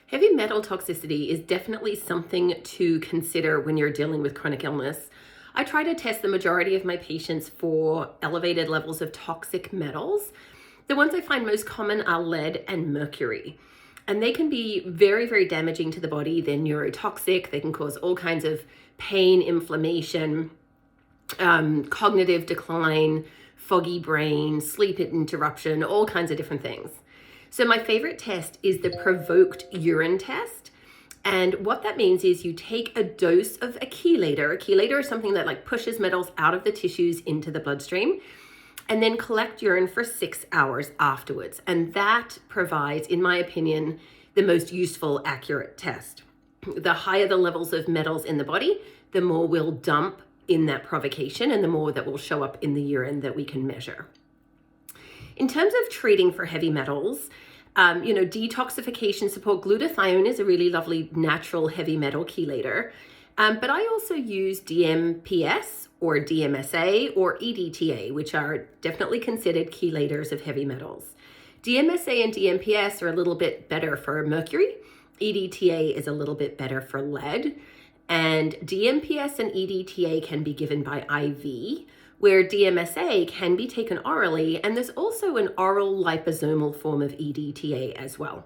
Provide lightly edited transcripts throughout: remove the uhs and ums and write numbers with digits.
Heavy metal toxicity is definitely something to consider when you're dealing with chronic illness. I try to test the majority of my patients for elevated levels of toxic metals. The ones I find most common are lead and mercury. And they can be very, very damaging to the body. They're neurotoxic. They can cause all kinds of pain, inflammation, cognitive decline, foggy brain, sleep interruption, all kinds of different things. So my favorite test is the provoked urine test. And what that means is you take a dose of a chelator. A chelator is something that pushes metals out of the tissues into the bloodstream, and then collect urine for 6 hours afterwards. And that provides, in my opinion, the most useful, accurate test. The higher the levels of metals in the body, the more we'll dump in that provocation and the more that will show up in the urine that we can measure. In terms of treating for heavy metals, detoxification support, glutathione is a really lovely natural heavy metal chelator. But I also use DMPS or DMSA or EDTA, which are definitely considered chelators of heavy metals. DMSA and DMPS are a little bit better for mercury. EDTA is a little bit better for lead. And DMPS and EDTA can be given by IV, where DMSA can be taken orally, and there's also an oral liposomal form of EDTA as well.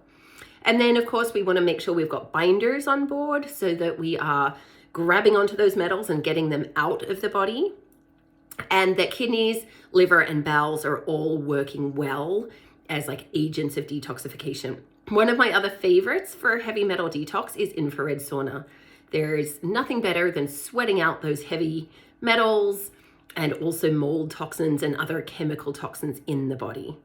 And then, of course, we want to make sure we've got binders on board so that we are grabbing onto those metals and getting them out of the body, and that kidneys, liver, and bowels are all working well as agents of detoxification. One of my other favorites for heavy metal detox is infrared sauna. There's nothing better than sweating out those heavy metals and also mold toxins and other chemical toxins in the body.